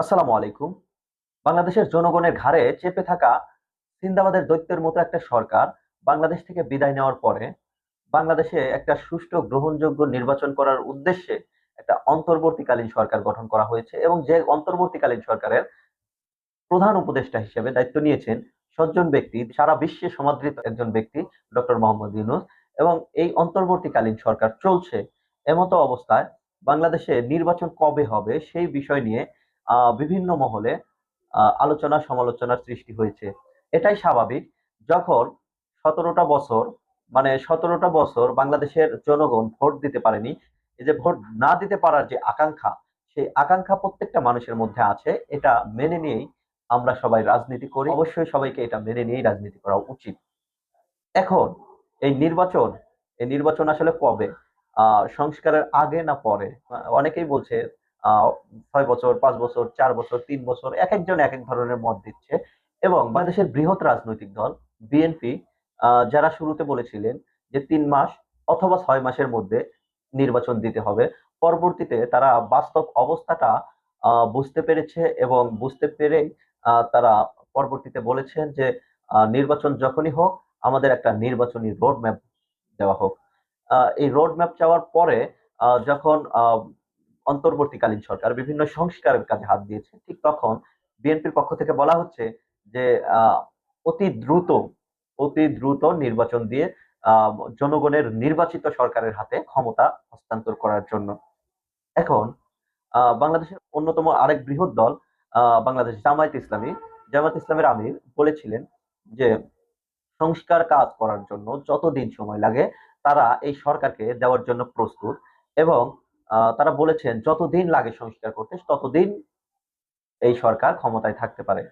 আসসালামু আলাইকুম। বাংলাদেশের জনগণের ঘাড়ে চেপে থাকা সিন্দাবাদের দৈত্যের মতো একটা সরকার বাংলাদেশ থেকে বিদায় নেওয়ার পরে বাংলাদেশে একটা সুষ্ঠু গ্রহণযোগ্য নির্বাচন করার উদ্দেশ্যে একটা অন্তর্বর্তীকালীন সরকার গঠন করা হয়েছে এবং যে অন্তর্বর্তীকালীন সরকারের প্রধান উপদেষ্টা হিসেবে দায়িত্ব নিয়েছেন সজ্জন ব্যক্তি, সারা বিশ্বে সমাদৃত একজন ব্যক্তি, ডক্টর মোহাম্মদ ইউনূস। এবং এই অন্তর্বর্তীকালীন সরকার চলছে। এমতো অবস্থায় বাংলাদেশে নির্বাচন কবে হবে সেই বিষয় নিয়ে বিভিন্ন মহলে আলোচনা সমালোচনার সৃষ্টি হয়েছে। এটাই স্বাভাবিক। যখন ১৭টা বছর, মানে ১৭টা বছর বাংলাদেশের জনগণ ভোট দিতে পারেনি, এই যে ভোট না দিতে পারার যে আকাঙ্ক্ষা, সেই আকাঙ্ক্ষা প্রত্যেকটা মানুষের মধ্যে আছে। এটা মেনে নিয়েই আমরা সবাই রাজনীতি করি। অবশ্যই সবাইকে এটা মেনে নিয়েই রাজনীতি করা উচিত। এখন এই নির্বাচন, এই নির্বাচন আসলে কবে? সংস্কারের আগে না পরে? অনেকেই বলছে ৬ বছর, ৫ বছর, ৪ বছর, ৩ বছর, একেকজন একেক ধরনের মত দিচ্ছে। এবং বাংলাদেশের বৃহৎ রাজনৈতিক দল বিএনপি যারা শুরুতে বলেছিলেন যে ৩ মাস অথবা ৬ মাসের মধ্যে নির্বাচন দিতে হবে। পরবর্তীতে তারা বাস্তব অবস্থাটা বুঝতে পেরেছে এবং বুঝতে পেরেই তারা পরবর্তীতে বলেছেন যে নির্বাচন যখনই হোক আমাদের একটা নির্বাচনী রোড ম্যাপ দেওয়া হোক। এই রোড ম্যাপ চাওয়ার পরে যখন অন্তর্বর্তীকালীন সরকার বিভিন্ন সংস্কারের কাজে হাত দিয়েছে, ঠিক তখন বিএনপির পক্ষ থেকে বলা হচ্ছে যে আহ, অতি দ্রুত অতি দ্রুত নির্বাচন দিয়ে আহ, জনগণের নির্বাচিত সরকারের হাতে ক্ষমতা হস্তান্তর করার জন্য। এখন বাংলাদেশের অন্যতম আরেক বৃহৎ দল বাংলাদেশ জামায়াত ইসলামী, জামায়াত ইসলামের আমির বলেছিলেন যে সংস্কার কাজ করার জন্য যতদিন সময় লাগে তারা এই সরকারকে দেওয়ার জন্য প্রস্তুত। এবং তারা বলেছেন যতদিন লাগে সংস্কার করতে ততদিন এই সরকার ক্ষমতায় থাকতে পারে।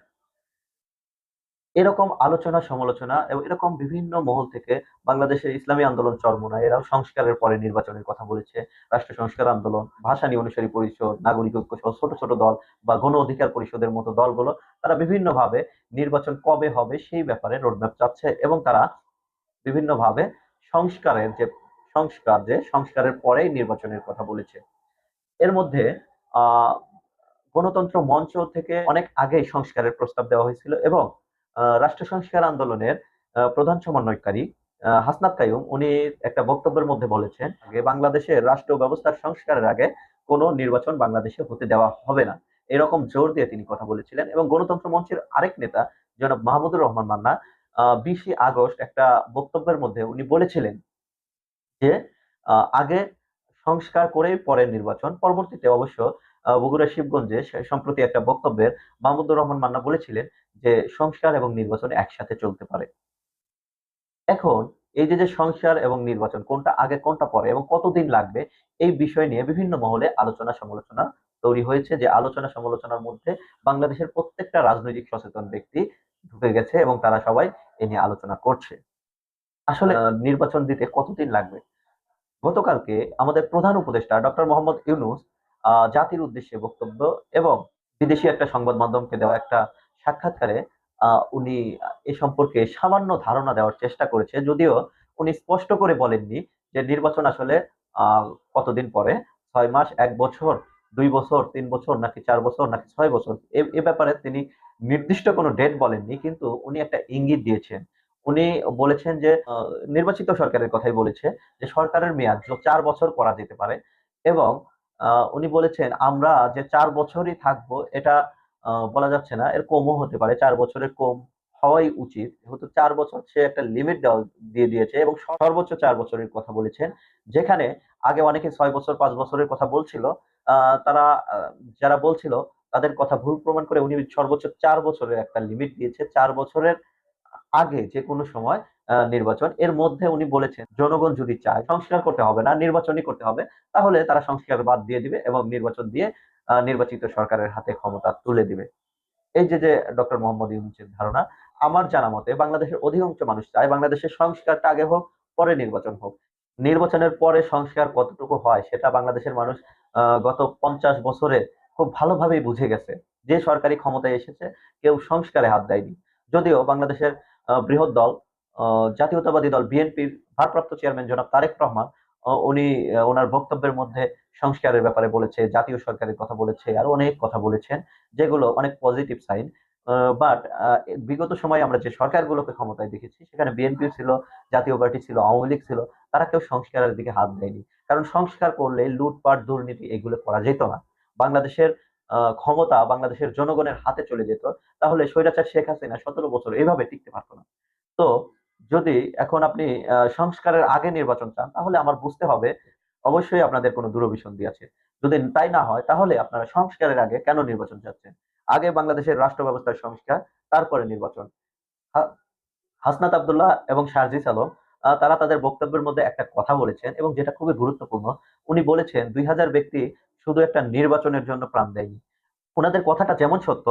এরকম আলোচনা সমালোচনা এবং এরকম বিভিন্ন মহল থেকে বাংলাদেশের ইসলামী আন্দোলন চরমোনাই এরাও সংস্কারের পরে নির্বাচনের কথা বলেছে। রাষ্ট্র সংস্কার আন্দোলন, ভাসানী অনুসারী পরিষদ, নাগরিক ঐক্য সহ ছোট ছোট দল বা গণ অধিকার পরিষদের মতো দলগুলো তারা বিভিন্নভাবে নির্বাচন কবে হবে সেই ব্যাপারে রোডম্যাপ চাচ্ছে এবং তারা বিভিন্নভাবে সংস্কারের যে সংস্কারের পরেই নির্বাচনের কথা বলেছে। এর মধ্যে আহ গণতন্ত্র মঞ্চ থেকে অনেক আগেই সংস্কারের প্রস্তাব দেওয়া হয়েছিল এবং রাষ্ট্র সংস্কার আন্দোলনের প্রধান সমন্বয়কারী হাসনাত কাইয়ুম উনি একটা বক্তব্যের মধ্যে বলেছেন যে বাংলাদেশের রাষ্ট্র ব্যবস্থার সংস্কারের আগে কোনো নির্বাচন বাংলাদেশে হতে দেওয়া হবে না, এরকম জোর দিয়ে তিনি কথা বলেছিলেন। এবং গণতন্ত্র মঞ্চের আরেক নেতা জনাব মাহমুদুর রহমান মান্না ২০ আগস্ট একটা বক্তব্যের মধ্যে উনি বলেছিলেন যে আগে সংস্কার করেই পরে নির্বাচন। পরবর্তীতে অবশ্য বগুড়া শিবগঞ্জে সম্প্রতি একটা বক্তব্যের মাহমুদুর রহমান মান্না বলেছিলেন যে সংস্কার এবং নির্বাচন একসাথে চলতে পারে। এখন এই যে সংস্কার এবং নির্বাচন কোনটা আগে কোনটা পরে এবং কতদিন লাগবে, এই বিষয় নিয়ে বিভিন্ন মহলে আলোচনা সমালোচনা তৈরি হয়েছে। যে আলোচনা সমালোচনার মধ্যে বাংলাদেশের প্রত্যেকটা রাজনৈতিক সচেতন ব্যক্তি ঢুকে গেছে এবং তারা সবাই এ নিয়ে আলোচনা করছে। আসলে নির্বাচন দিতে কতদিন লাগবে? গতকালকে আমাদের প্রধান উপদেষ্টা ডক্টর মোহাম্মদ ইউনূস জাতির উদ্দেশ্যে বক্তব্য এবং বিদেশি একটা সংবাদ মাধ্যমকে দেওয়া একটা সাক্ষাৎকারে উনি এ সম্পর্কে সামান্য ধারণা দেওয়ার চেষ্টা করেছে, যদিও উনি স্পষ্ট করে বলেননি যে নির্বাচন আসলে কতদিন পরে, ৬ মাস, ১ বছর, ২ বছর, ৩ বছর, নাকি ৪ বছর, নাকি ৬ বছর। এ ব্যাপারে তিনি নির্দিষ্ট কোনো ডেট বলেননি, কিন্তু উনি একটা ইঙ্গিত দিয়েছেন। উনি বলেছেন যে নির্বাচিত সরকারের কথাই বলেছে যে সরকারের মেয়াদ ৪ বছর করা যেতে পারে। এবং উনি বলেছেন আমরা যে ৪ বছরই থাকবো এটা বলা যাচ্ছে না, এর কমও হতে পারে, ৪ বছরের কম হওয়াই উচিত। যেহেতু 4 বছর সে একটা লিমিট দিয়ে দিয়েছে এবং সর্বোচ্চ ৪ বছরের কথা বলেছেন। যেখানে আগে অনেকে ৬ বছর ৫ বছরের কথা বলছিল, তারা যারা বলছিল তাদের কথা ভুল প্রমাণ করে উনি সর্বোচ্চ ৪ বছরের একটা লিমিট দিয়েছে। ৪ বছরের আগে যে কোনো সময় নির্বাচন। এর মধ্যে উনি বলেছেন জনগণ যদি চায় সংস্কার করতে হবে না, নির্বাচনই করতে হবে, তাহলে তারা সংস্কার বাদ দিয়ে দিবে এবং নির্বাচন দিয়ে নির্বাচিত সরকারের হাতে ক্ষমতা তুলে দিবে। এই যে ডক্টর মোহাম্মদ ইউনূসের ধারণা, আমার জানা মতে বাংলাদেশের অধিকাংশ মানুষ চায় বাংলাদেশের সংস্কারটা আগে হোক, পরে নির্বাচন হোক। নির্বাচনের পরে সংস্কার কতটুকু হয় সেটা বাংলাদেশের মানুষ গত ৫০ বছরে খুব ভালোভাবেই বুঝে গেছে। যে সরকারি ক্ষমতায় এসেছে কেউ সংস্কারে হাত দেয়নি। যদিও বাংলাদেশের বৃহৎ দল জাতীয়তাবাদী দল বিএনপির ভারপ্রাপ্ত চেয়ারম্যান জনাব তারেক রহমান উনি ওনার বক্তব্যের মধ্যে সংস্কারের ব্যাপারে বলেছে, জাতীয় সরকারের কথা বলেছে, আর অনেক কথা বলেছেন, যেগুলো অনেক পজিটিভ সাইন। বাট বিগত সময়ে আমরা যে সরকারগুলোকে ক্ষমতায় দেখেছি, সেখানে বিএনপি ছিল, জাতীয় পার্টি ছিল, আওয়ামী লীগ ছিল, তারা কেউ সংস্কারের দিকে হাত দেয়নি। কারণ সংস্কার করলে লুটপাট, দুর্নীতি এগুলো করা যেত না। বাংলাদেশের ক্ষমতা বাংলাদেশের জনগণের হাতে চলে যেত। তাহলে স্বৈরাচার শেখ হাসিনা 17 বছর এইভাবে টিকতে পারতো না। তো যদি এখন আপনি সংস্কারের আগে নির্বাচন চান, তাহলে আমার বুঝতে হবে অবশ্যই আপনাদের কোনো দূরভিসন্ধি আছে। যদি তাই না হয়, তাহলে আপনারা সংস্কারের আগে কেন নির্বাচন চাচ্ছেন? আগে বাংলাদেশের রাষ্ট্র ব্যবস্থার সংস্কার, তারপরে নির্বাচন। হা- হাসনাত আব্দুল্লাহ এবং শারজিস আলম তারা তাদের বক্তব্যের মধ্যে একটা কথা বলেছেন, এবং যেটা খুবই গুরুত্বপূর্ণ। উনি বলেছেন 2000 ব্যক্তি শুধু একটা নির্বাচনের জন্য প্রাণ দেয়নি। ওনাদের কথাটা যেমন সত্য,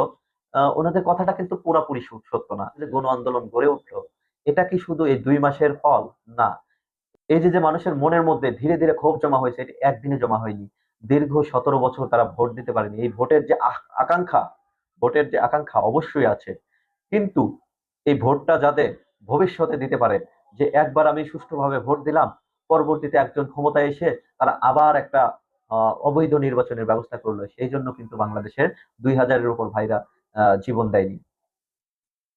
ওনাদের কথাটা কিন্তু পুরাপুরি সত্য না। যে গণ আন্দোলন গড়ে উঠলো, এটা কি শুধু এই 2 মাসের ফল? না। এই যে যে মানুষের মনের মধ্যে ধীরে ধীরে ক্ষোভ জমা হয়েছে, এটা একদিনে জমা হয়নি। দীর্ঘ 17 বছর তারা ভোট দিতে পারেনি। এই ভোটের যে আকাঙ্ক্ষা, ভোটের যে আকাঙ্ক্ষা অবশ্যই আছে। কিন্তু এই ভোটটা যাতে ভবিষ্যতে দিতে পারে, যে একবার আমি সুষ্ঠুভাবে ভোট দিলাম, পরবর্তীতে একজন ক্ষমতায় এসে তারা আবার একটা অবৈধ নির্বাচনের ব্যবস্থা করলো, সেই জন্য কিন্তু বাংলাদেশের 2000-এর উপর ভাইরা জীবন দেয়নি।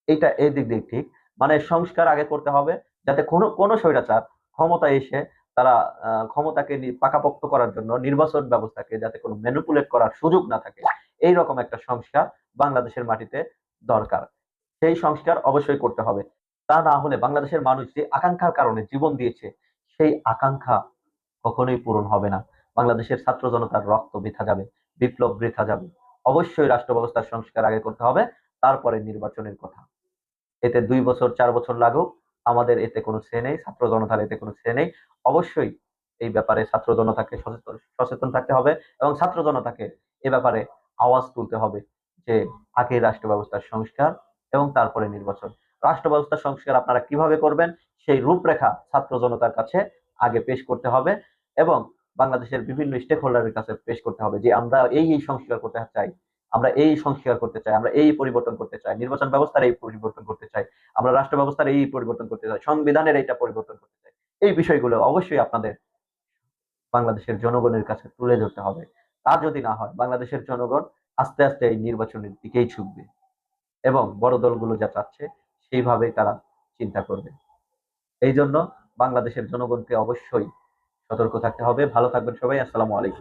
এইটা এই দিক দিয়ে ঠিক। মানে সংস্কার আগে করতে হবে, যাতে কোনো কোনো স্বৈরাচার ক্ষমতায় এসে তারা ক্ষমতাকে পাকাপোক্ত করার জন্য নির্বাচন ব্যবস্থাকে যাতে কোনো ম্যানিপুলেট করার সুযোগ না থাকে, এইরকম একটা সংস্কার বাংলাদেশের মাটিতে দরকার। সেই সংস্কার অবশ্যই করতে হবে। তা না হলে বাংলাদেশের মানুষ যে আকাঙ্ক্ষার কারণে জীবন দিয়েছে, সেই আকাঙ্ক্ষা কখনোই পূরণ হবে না। বাংলাদেশের ছাত্র জনতার রক্ত বৃথা যাবে, বিপ্লব বৃথা যাবে। অবশ্যই রাষ্ট্র ব্যবস্থার সংস্কার আগে করতে হবে, তারপরে নির্বাচনের কথা। এতে 2 বছর 4 বছর লাগুক, আমাদের এতে কোনো সে নেই, ছাত্র জনতার এতে কোনো সে নেই। অবশ্যই এই ব্যাপারে ছাত্র জনতাকে সচেতন সচেতন থাকতে হবে, এবং ছাত্র জনতাকে এ ব্যাপারে আওয়াজ তুলতে হবে যে আগে রাষ্ট্র ব্যবস্থার সংস্কার এবং তারপরে নির্বাচন। রাষ্ট্র ব্যবস্থার সংস্কার আপনারা কিভাবে করবেন, সেই রূপরেখা ছাত্র জনতার কাছে আগে পেশ করতে হবে, এবং বাংলাদেশের বিভিন্ন স্টেক হোল্ডারের কাছে পেশ করতে হবে যে আমরা এই সংস্কার করতে চাই, আমরা এই সংস্কার করতে চাই, আমরা এই পরিবর্তন করতে চাই, নির্বাচন ব্যবস্থার এই পরিবর্তন করতে চাই, আমরা রাষ্ট্র ব্যবস্থার এই পরিবর্তন করতে চাই, সংবিধানের এইটা পরিবর্তন করতে চাই। এই বিষয়গুলো অবশ্যই আপনাদের বাংলাদেশের জনগণের কাছে তুলে ধরতে হবে। তা যদি না হয়, বাংলাদেশের জনগণ আস্তে আস্তে এই নির্বাচনের দিকেই ঝুঁকবে, এবং বড় দলগুলো যা চাচ্ছে সেইভাবেই তারা চিন্তা করবে। এই জন্য বাংলাদেশের জনগণকে অবশ্যই সতর্ক থাকতে হবে। ভালো থাকবেন সবাই। আসসালামু আলাইকুম।